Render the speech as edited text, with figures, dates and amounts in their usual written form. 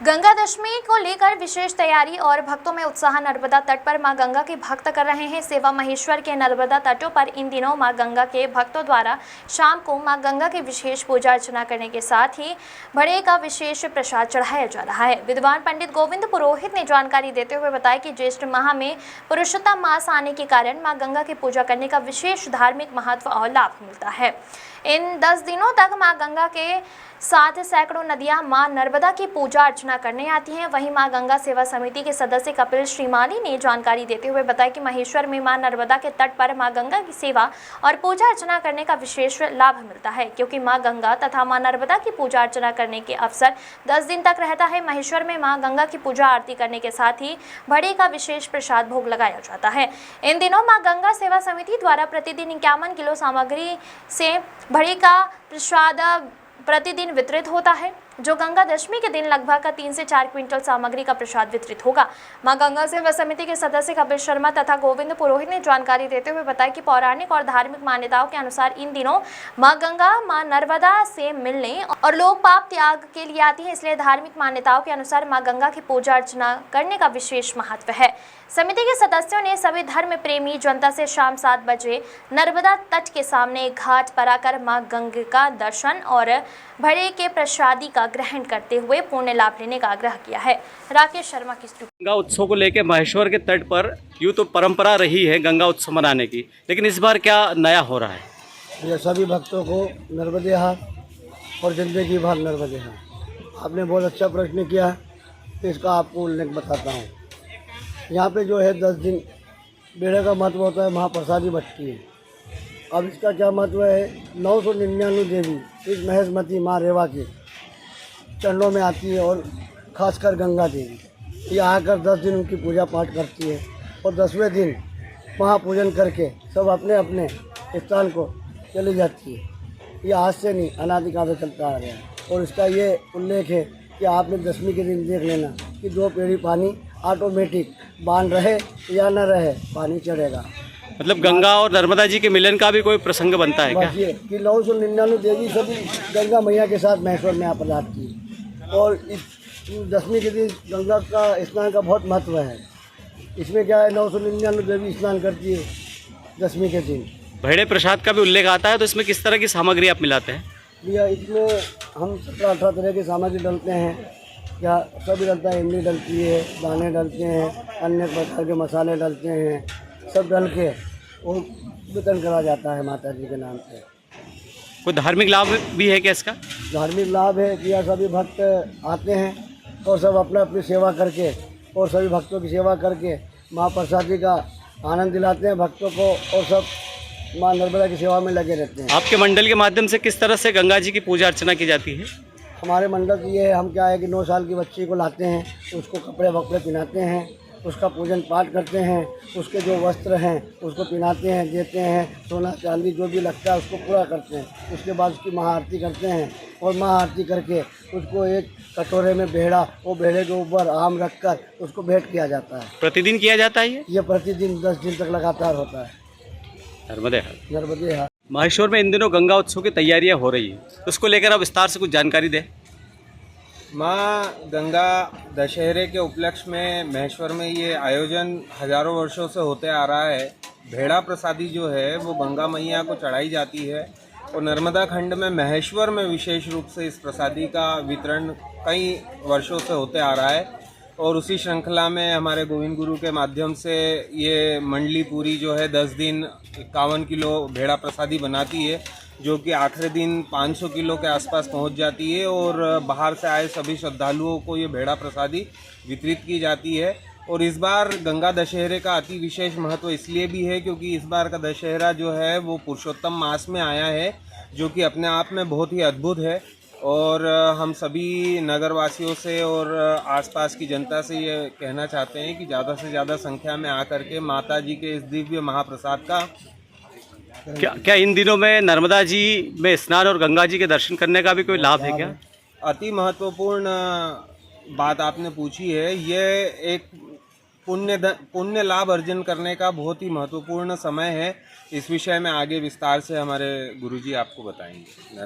गंगा दशमी को लेकर विशेष तैयारी और भक्तों में उत्साह। नर्मदा तट पर मां गंगा के भक्त कर रहे हैं सेवा। महेश्वर के नर्मदा तटों पर इन दिनों मां गंगा के भक्तों द्वारा शाम को मां गंगा की विशेष पूजा अर्चना करने के साथ ही घड़े का विशेष प्रसाद चढ़ाया जा रहा है। विद्वान पंडित गोविंद पुरोहित ने जानकारी देते हुए बताया कि ज्येष्ठ माह में पुरुषोत्तम मास आने के कारण मां गंगा की पूजा करने का विशेष धार्मिक महत्व और लाभ मिलता है। इन 10 दिनों तक मां गंगा के साथ सैकड़ों नदियां मां नर्मदा की पूजा अर्चना करने आती हैं। वहीं मां गंगा सेवा समिति के सदस्य कपिल श्रीमाली ने जानकारी देते हुए बताया कि महेश्वर में मां नर्मदा के तट पर मां गंगा की सेवा और पूजा अर्चना करने का विशेष लाभ मिलता है, क्योंकि मां गंगा तथा मां नर्मदा की पूजा अर्चना करने के अवसर 10 दिन तक रहता है। महेश्वर में मां गंगा की पूजा आरती करने के साथ ही घड़े का विशेष प्रसाद भोग लगाया जाता है। इन दिनों मां गंगा सेवा समिति द्वारा प्रतिदिन 51 किलो सामग्री से घड़े का प्रसाद प्रतिदिन वितरित होता है, जो गंगा दशमी के दिन लगभग 3 से 4 क्विंटल सामग्री का प्रसाद वितरित होगा। मां गंगा सेवा समिति के सदस्य कपिल शर्मा तथा गोविंद पुरोहित ने जानकारी देते हुए बताया कि पौराणिक और धार्मिक मान्यताओं के अनुसार इन दिनों मां गंगा मां नर्मदा से मिलने और लोक पाप त्याग के लिए आती है, इसलिए धार्मिक मान्यताओं के अनुसार मां गंगा की पूजा अर्चना करने का विशेष महत्व है। समिति के सदस्यों ने सभी धर्म प्रेमी जनता से शाम 7 बजे नर्मदा तट के सामने घाट पर आकर मां गंगा का दर्शन और घड़े के प्रसादी का ग्रहण करते हुए पुण्य लाभ लेने का आग्रह किया है। राकेश शर्मा की गंगा उत्सव को लेकर महेश्वर के तट पर यूँ तो परंपरा रही है गंगा उत्सव मनाने की, लेकिन इस बार क्या नया हो रहा है? ये सभी भक्तों को नर्मदे हाथ और जिंदगी भर नर्मदे हाथ। आपने बहुत अच्छा प्रश्न किया, तो इसका आपको उल्लेख बताता हूँ। यहाँ पे जो है 10 दिन बेड़े का महत्व होता है, महाप्रसादी बटती है। अब इसका क्या महत्व है? 999 देवी इस महेशमती माँ रेवा के चरणों में आती है और खासकर गंगा देवी ये आकर 10 दिन उनकी पूजा पाठ करती है और 10वें दिन महापूजन करके सब अपने अपने स्थान को चली जाती है। ये आज से नहीं, अनादिकाल से चलता आ रहा है। और इसका ये उल्लेख है कि आपने दशमी के दिन देख लेना कि 2 पेड़ी पानी ऑटोमेटिक बांध रहे या न रहे, पानी चढ़ेगा। मतलब गंगा और नर्मदा जी के मिलन का भी कोई प्रसंग बनता है क्या? ये कि 999 देवी सभी गंगा मैया के साथ महेश्वर में यहाँ पधारती की और इस दशमी के दिन गंगा का स्नान का बहुत महत्व है। इसमें क्या है, 999 देवी स्नान करती है दशमी के दिन। घड़े प्रसाद का भी उल्लेख आता है, तो इसमें किस तरह की सामग्री आप मिलाते हैं? भैया इसमें हम 17-18 तरह की सामग्री डालते हैं। क्या सभी डलता है, इमली डलती है, दाने डलते हैं, अन्य प्रकार के मसाले डलते हैं, सब डल के वो वितरण करा जाता है माता जी के नाम से। कोई धार्मिक लाभ भी है क्या इसका? धार्मिक लाभ है कि यहाँ सभी भक्त आते हैं और सब अपना अपनी सेवा करके और सभी भक्तों की सेवा करके महाप्रसादी का आनंद दिलाते हैं भक्तों को और सब माँ नर्मदा की सेवा में लगे रहते हैं। आपके मंडल के माध्यम से किस तरह से गंगा जी की पूजा अर्चना की जाती है? हमारे मंडल की ये है, हम क्या है कि 9 साल की बच्ची को लाते हैं, उसको कपड़े वपड़े पहनाते हैं, उसका पूजन पाठ करते हैं, उसके जो वस्त्र हैं उसको पहनाते हैं, देते हैं, सोना चांदी जो भी लगता है उसको पूरा करते हैं। उसके बाद उसकी महाआरती करते हैं और महाआरती करके उसको एक कटोरे में बेड़ा, वो बेड़े के ऊपर आम रखकर उसको भेंट किया जाता है। प्रतिदिन किया जाता है ये प्रतिदिन 10 दिन तक लगातार होता है। नर्मदे हाथ। नर्मदे हाथ। महेश्वर में इन दिनों गंगा उत्सव की तैयारियां हो रही है, तो उसको लेकर आप विस्तार से कुछ जानकारी दें। माँ गंगा दशहरे के उपलक्ष्य में महेश्वर में ये आयोजन हजारों वर्षों से होते आ रहा है। भेड़ा प्रसादी जो है वो गंगा मैया को चढ़ाई जाती है और नर्मदा खंड में महेश्वर में विशेष रूप से इस प्रसादी का वितरण कई वर्षों से होते आ रहा है। और उसी श्रृंखला में हमारे गोविंद गुरु के माध्यम से ये मंडली पूरी जो है 10 दिन 51 किलो भेड़ा प्रसादी बनाती है, जो कि आखिरी दिन 500 किलो के आसपास पहुंच जाती है और बाहर से आए सभी श्रद्धालुओं को ये भेड़ा प्रसादी वितरित की जाती है। और इस बार गंगा दशहरे का अति विशेष महत्व इसलिए भी है क्योंकि इस बार का दशहरा जो है वो पुरुषोत्तम मास में आया है, जो कि अपने आप में बहुत ही अद्भुत है। और हम सभी नगरवासियों से और आसपास की जनता से ये कहना चाहते हैं कि ज़्यादा से ज़्यादा संख्या में आकर के माता जी के इस दिव्य महाप्रसाद का क्या इन दिनों में नर्मदा जी में स्नान और गंगा जी के दर्शन करने का भी कोई लाभ है क्या? अति महत्वपूर्ण बात आपने पूछी है। ये एक पुण्य लाभ अर्जन करने का बहुत ही महत्वपूर्ण समय है। इस विषय में आगे विस्तार से हमारे गुरुजी आपको बताएंगे।